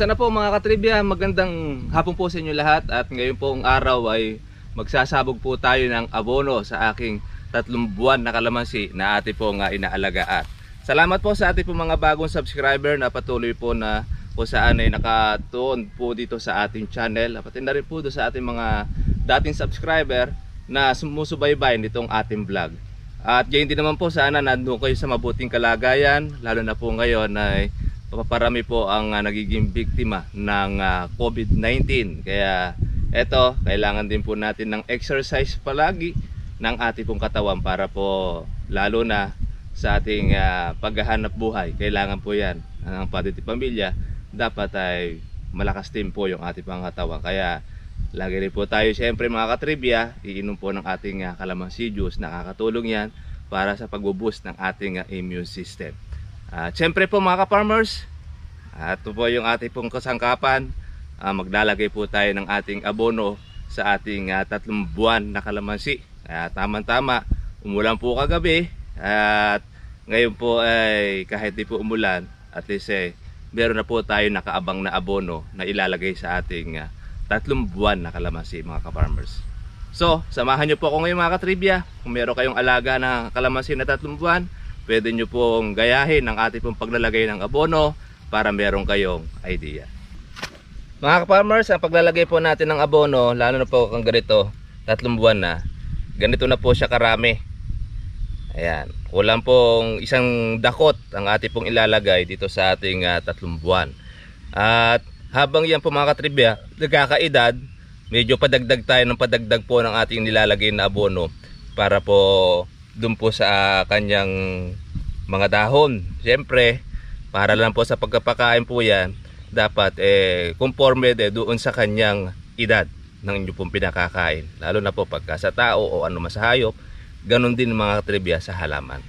Sana po mga katribya, magandang hapon po sa inyo lahat. At ngayon pong araw ay magsasabog po tayo ng abono sa aking 3 buwan na kalamansi na ating pong inaalagaan. Salamat po sa ating pong mga bagong subscriber na patuloy po na kung saan ay nakatuon po dito sa ating channel. Pati na rin po doon sa ating mga dating subscriber na sumusubaybay nitong ating vlog. At gayon din naman po, sana nandun kayo sa mabuting kalagayan, lalo na po ngayon ay paparami po ang nagiging biktima ng COVID-19. Kaya eto, kailangan din po natin ng exercise palagi ng ating pong katawan para po lalo na sa ating paghahanap buhay. Kailangan po yan ang pati pamilya, dapat ay malakas din po yung ating pang katawan. Kaya lagi rin po tayo siyempre mga katribya, iinom po ng ating calamansi juice. Nakakatulong yan para sa pag-boost ng ating immune system. At siyempre po mga ka-farmers, ito po yung ating pong kasangkapan. Maglalagay po tayo ng ating abono sa ating 3 buwan na kalamansi. Kaya tamang-tama, umulan po kagabi. At ngayon po ay kahit di po umulan, at least meron na po tayo nakaabang na abono na ilalagay sa ating 3 buwan na kalamansi mga ka-farmers. So, samahan nyo po ako ngayon mga katribya. Kung meron kayong alaga na kalamansi na 3 buwan, pwede nyo pong gayahin ang ating pong paglalagay ng abono para meron kayong idea. Mga ka-farmers, ang paglalagay po natin ng abono, lalo na po kung ganito, 3 buwan na, ganito na po siya karami. Ayan, kulang pong isang dakot ang ating pong ilalagay dito sa ating 3 buwan. At habang yan po mga katribya, nagkakaedad, medyo padagdag tayo ng padagdag po ng ating nilalagay na abono para po dun po sa kanyang mga dahon. Siyempre, para lang po sa pagkapakain po yan, dapat conforme doon sa kanyang edad ng inyo pong pinakakain. Lalo na po pagka sa tao o ano mas hayop, ganun din mga katribya sa halaman.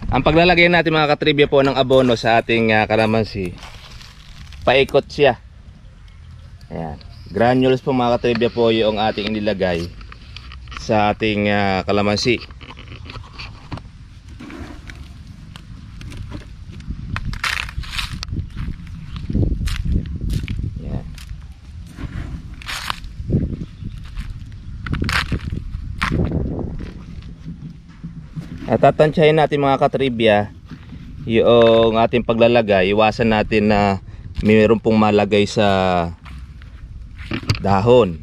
Ang paglalagay natin mga katribya po ng abono sa ating kalamansi, paikot siya. Ayan. Granules po mga katribya po yung ating inilagay sa ating kalamansi. Ayan. At tatansyahin natin mga katribya yung ating paglalagay. Iwasan natin na mayroon pong malagay sa dahon,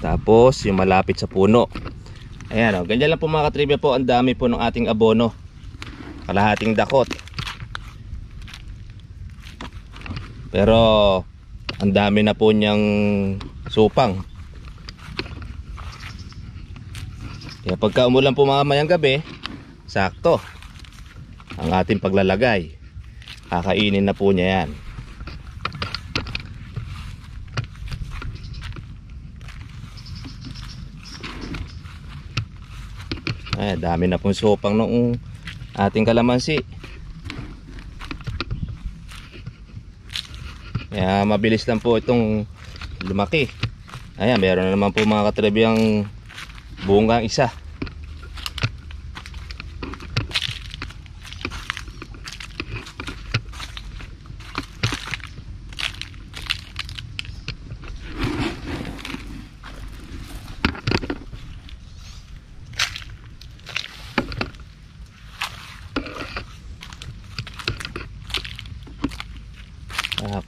tapos yung malapit sa puno. Ayan o, ganyan lang po mga katribya po. Ang dami po ng ating abono, kalahating dakot, pero ang dami na po niyang supang. Kaya pagka umulan po mamayang gabi, sakto ang ating paglalagay. Kakainin na po niya yan. Ay, dami na pong sopang noong ating kalamansi. Kaya mabilis lang po itong lumaki. Ayan, meron na naman po mga katribyang bungang isa.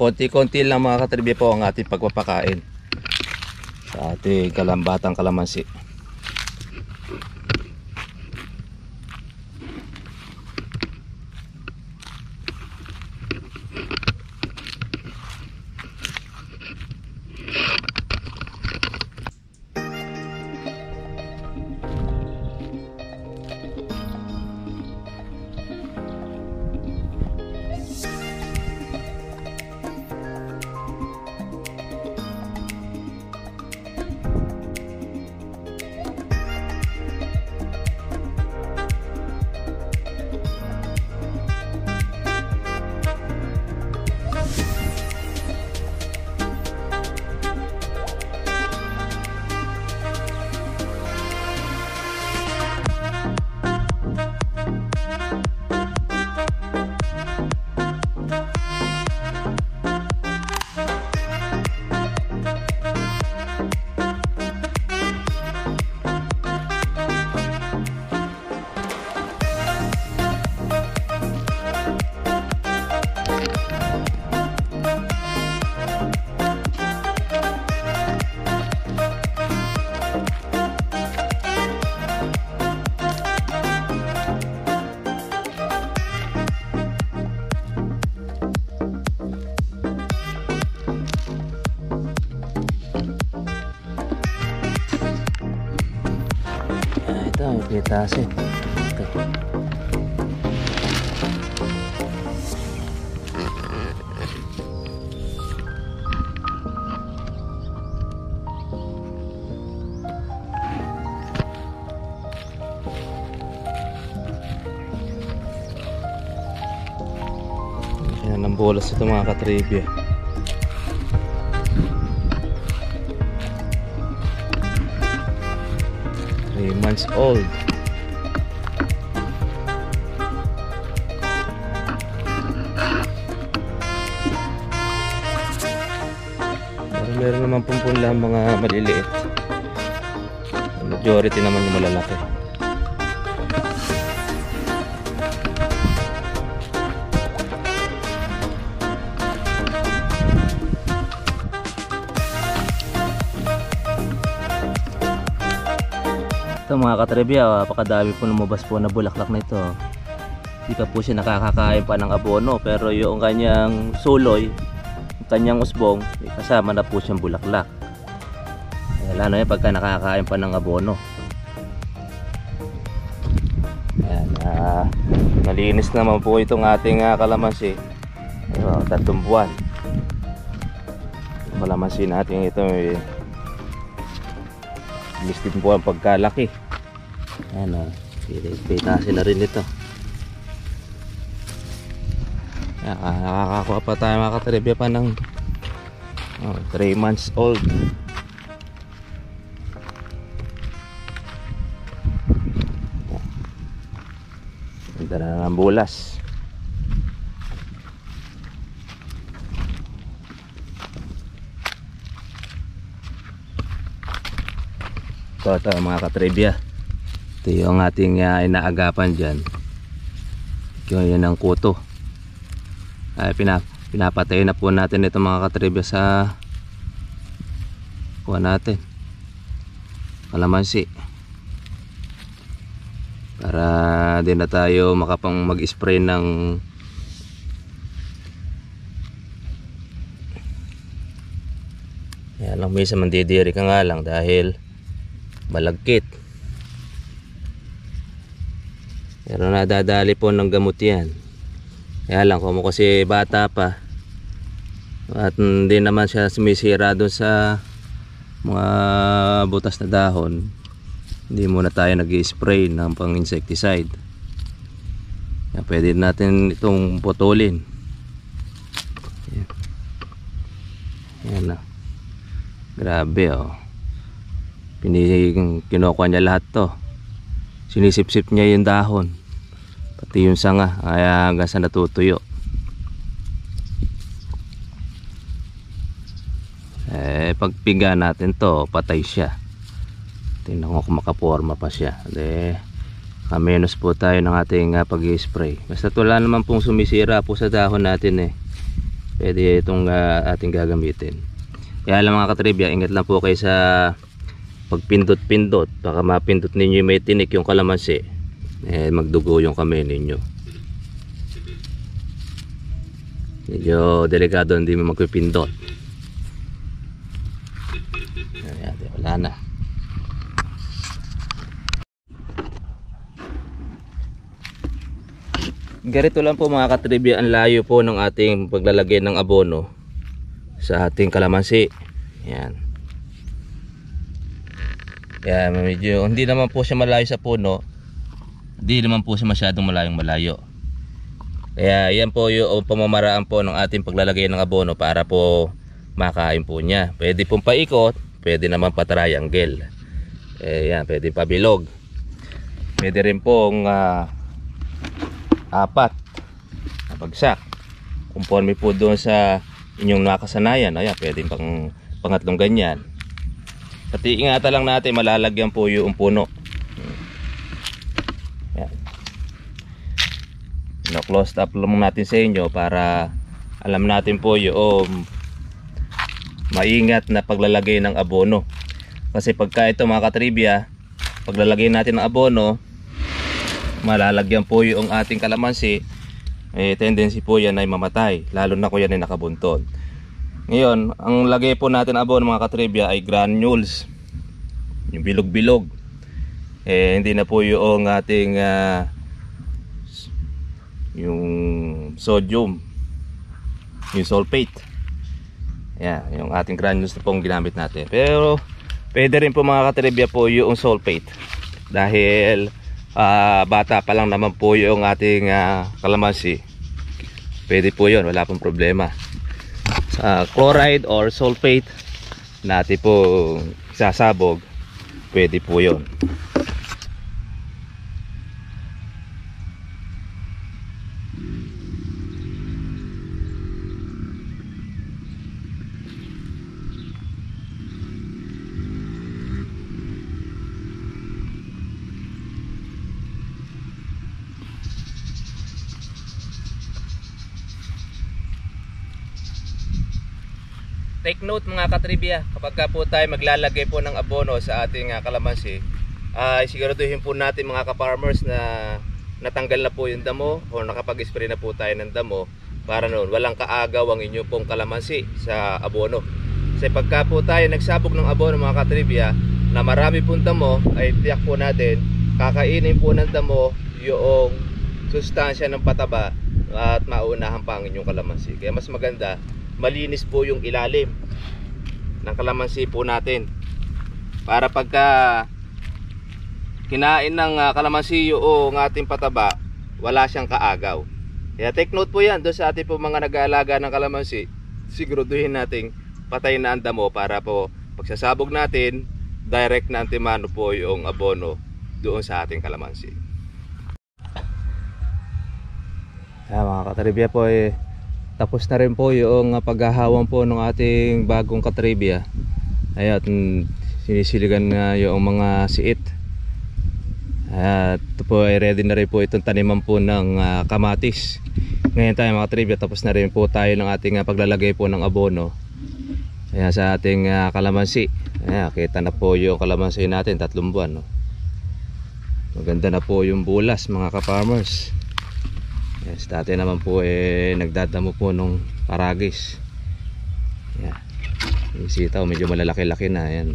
Konti-konti lang mga katribya po ang ating pagpapakain sa ating kalambatang kalamansi. Pitasin. Okay. Yan ang bolas ito mga katribya. Months old. Pero meron naman pumpunla mga maliliit. Majority naman yung malalaki. Ito mga katribya, napakadami po lumabas po na bulaklak na ito. Hindi pa po siya nakakakain pa ng abono, pero yung kanyang suloy, yung kanyang usbong, kasama na po siyang bulaklak. Lalo na pagka nakakain pa ng abono. Ayan, malinis naman po itong ating kalamansi. 3 buwan. Kalamansi natin ito listin po ang pagkalaki. Ayan o, pitasin na rin ito. Nakakakuha pa tayo mga katribya pa ng 3 months old. Ganda na ng bulas. Ito mga katribya, ito yung ating inaagapan dyan. Yan ang kuto. Pinapatay na po natin ito mga katribya sa kuha natin kalamansi, para din na tayo makapang mag-spray ng yan lang. Minsan mandidiri ka nga lang dahil malagkit, pero nadadali po ng gamot yan. Kaya lang kung kasi bata pa at hindi naman siya sumisira doon sa mga butas na dahon, hindi muna tayo nag-i-spray ng pang insecticide. Kaya pwede natin itong putulin. Yan na, grabe oh. Kinukuha niya lahat to, sinisip-sip niya yung dahon pati yung sanga, kaya hanggang sa natutuyo. Pagpiga natin to, patay siya. Tingnan ko kung makaporma pa siya. Menos po tayo ng ating pag-i-spray. Basta wala naman pong sumisira po sa dahon natin pwede itong ating gagamitin. Kaya lang mga katribya, ingat lang po kayo sa pagpindot-pindot. Baka mapindot ninyo may tinik yung kalamansi, magdugo yung kamay ninyo. Medyo delikado, hindi mo magpipindot. Ayan, wala na. Ganito lang po mga katribya ang layo po ng ating paglalagay ng abono sa ating kalamansi. Ayan. Kaya medyo hindi naman po siya malayo sa puno, hindi naman po siya masyadong malayo. Kaya yan po yung pamamaraan po ng ating paglalagay ng abono para po makain po niya. Pwede pong paikot, pwede naman pa-triangle. Yan, pwede pabilog. Pwede rin pong 4 na bagsak. Conforme po doon sa inyong nakasanayan. Ayan, pwede pang pangatlong ganyan. Pati ingatan lang natin, malalagyan po yung puno. Yan. Close up lang natin sa inyo para alam natin po yung maingat na paglalagay ng abono. Kasi pagka ito mga katribya, paglalagay natin ng abono, malalagyan po yung ating kalamansi, tendency po yan ay mamatay, lalo na kung yan ay nakabuntot. Ngayon, ang lagay po natin abono mga katribya ay granules, yung bilog-bilog. hindi na po yung ating yung sodium, yung sulfate. Yan, yung ating granules na pong ginamit natin. Pero pwede rin po mga katribya po yung sulfate, dahil bata pa lang naman po yung ating kalamansi. Pwede po yun, wala pong problema. Chloride or sulfate natin po sasabog, pwede po yun. Take note mga katribya, kapag ka po tayo maglalagay po ng abono sa ating kalamansi, siguraduhin po natin mga ka-farmers na natanggal na po yung damo o nakapag-spray na po tayo ng damo, para noon walang kaagaw ang inyo pong kalamansi sa abono. Kasi pagka po tayo nagsabog ng abono mga katribya na marami pong damo, ay tiyak po natin kakainin po ng damo yung sustansya ng pataba at maunahan pa ang inyong kalamansi. Kaya mas maganda malinis po yung ilalim ng kalamansi po natin, para pagka kinain ng kalamansi yung ating pataba, wala siyang kaagaw. Kaya take note po yan doon sa ating po mga nag-aalaga ng kalamansi. Siguraduhin nating patay na ang damo, para po pagsasabog natin, direct na antimano po yung abono doon sa ating kalamansi. Mga katribya po, tapos na rin po yung paghahawang po ng ating bagong katribya. Ayan, sinisiligan na yung mga siit. At ito po ay ready na rin po itong taniman po ng kamatis. Ngayon tayo mga katribya, tapos na rin po tayo ng ating paglalagay po ng abono. Ayan, sa ating kalamansi. Ayan, kita na po yung kalamansi natin, 3 buwan. No? Maganda na po yung bulas mga ka-farmers. Yes, dati naman po nagdadamo po nung paragis. Yan. Yung sitaw medyo malalaki-laki na. Yan.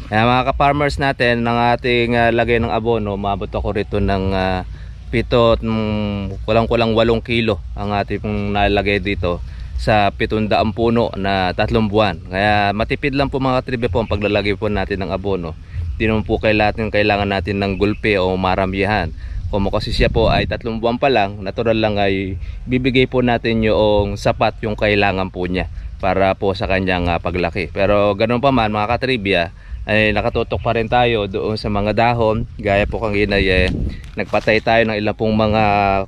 Yan mga ka-farmers natin, ng ating lagay ng abono, mabot ako rito ng 7, kulang-kulang 8 kilo ang ating nalagay dito sa 700 puno na 3 buwan. Kaya matipid lang po mga katribya po ang paglalagay po natin ng abono. Di naman po kailangan natin ng gulpe o maramihan. Kung kasi siya po ay 3 buwan pa lang, natural lang ay bibigay po natin yung sapat yung kailangan po niya para po sa kanyang paglaki. Pero ganoon pa man mga katribya, ay nakatutok pa rin tayo doon sa mga dahon. Gaya po kanina nagpatay tayo ng ilang pong mga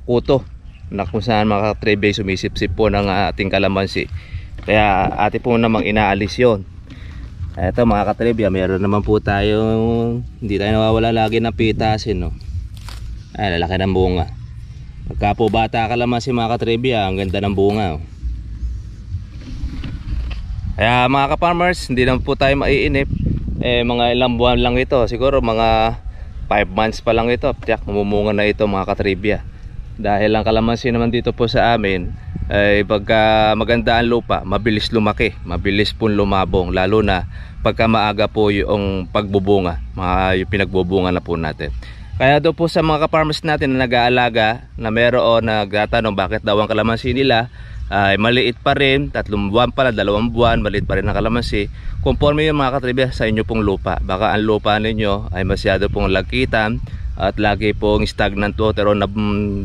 kuto na kung saan mga katribya sumisip-sip po ng ating kalamansi. Kaya ate po namang inaalis yon. Eto mga katribya, meron naman po tayong, hindi tayo nawawala lagi ng pitasin, no? Ay, lalaki ng bunga. Pagka po bata kalamansi mga katribya, ang ganda ng bunga, oh. Kaya mga ka-farmers, hindi naman po tayo maiinip. Mga ilang buwan lang ito, siguro mga 5 months pa lang ito, tiyak mumumunga na ito mga katribya. Dahil ang kalamansi naman dito po sa amin ay pagka maganda ang lupa, mabilis lumaki, mabilis pong lumabong, lalo na pagka maaga po yung pagbubunga, yung pinagbubunga na po natin. Kaya doon po sa mga ka-farmers natin na nag-aalaga, na meron nagtatanong bakit daw ang kalamansi nila ay maliit pa rin, 3 buwan pa lang, 2 buwan, maliit pa rin ang kalamansi. Conforme yung mga katribya sa inyo pong lupa. Baka ang lupa ninyo ay masyado pong lakitan at lagi pong stagnant water o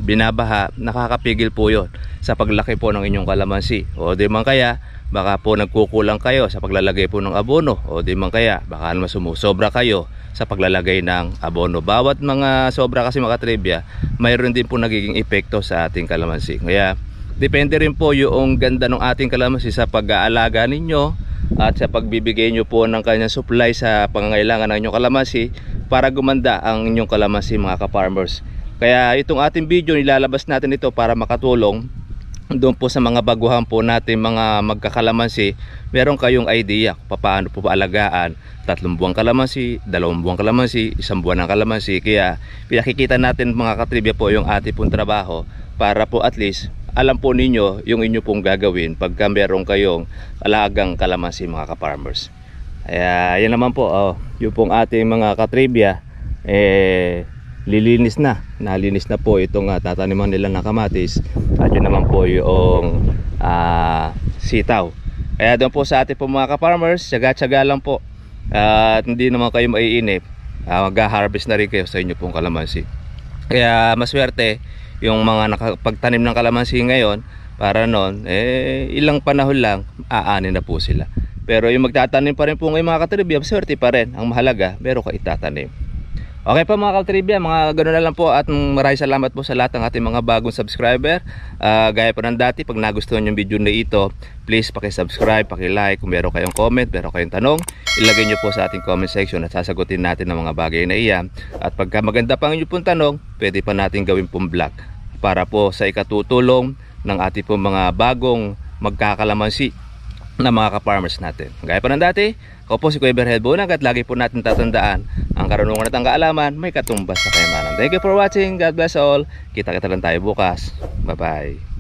binabaha, nakakapigil po yun sa paglaki po ng inyong kalamansi. O di man kaya baka po nagkukulang kayo sa paglalagay po ng abono, o di man kaya baka naman sumusobra kayo sa paglalagay ng abono. Bawat mga sobra kasi mga katribya, mayroon din po nagiging epekto sa ating kalamansi. Kaya depende rin po yung ganda ng ating kalamansi sa pag-aalaga ninyo at sa pagbibigay nyo po ng kanyang supply sa pangangailangan ng inyong kalamansi para gumanda ang inyong kalamansi mga ka-farmers. Kaya itong ating video, nilalabas natin ito para makatulong doon po sa mga baguhan po natin mga magkakalamansi. Meron kayong idea kung paano po paalagaan 3 buwang kalamansi, 2 buwang kalamansi, 1 buwan ng kalamansi. Kaya pinakikita natin mga katribya po yung ating pong trabaho para po at least alam po ninyo yung inyo pong gagawin pagka meron kayong alagang kalamansi mga ka-farmers. Kaya yan naman po, yung pong ating mga katribya, lilinis na. Nalinis na po itong tataniman nila ng kamatis. At yun naman po yung sitaw. Kaya doon po sa ating po mga ka-farmers, tsaga-tsaga lang po. At hindi naman kayo maiinip. Mag-harvest na rin kayo sa inyo pong kalamansi. Kaya maswerte yung mga nakapagtanim ng kalamansi ngayon, para noon, ilang panahon lang, aanin na po sila. Pero yung magtatanim pa rin po ngayon mga katribya, swerte pa rin. Ang mahalaga, meron ka itatanim. Okay po mga katribya, mga ganoon na lang po. At maraming salamat po sa lahat ng ating mga bagong subscriber. Gaya po ng dati, pag nagustuhan yung video na ito, please paki-subscribe, paki-like. Kung meron kayong comment, meron kayong tanong, ilagay nyo po sa ating comment section at sasagutin natin ng mga bagay na iyan. At pagka maganda pang inyong pong tanong, pwede pa natin gawin pong vlog para po sa ikatutulong ng ating pong mga bagong magkakalamansi na mga ka-farmers natin. Gaya pa ng dati, ako po si Kuya Berhel Bunag at lagi po natin tatandaan, ang karunungan at ang kaalaman may katumbas sa kayamanan. Thank you for watching. God bless all. Kita-kita lang tayo bukas. Bye-bye.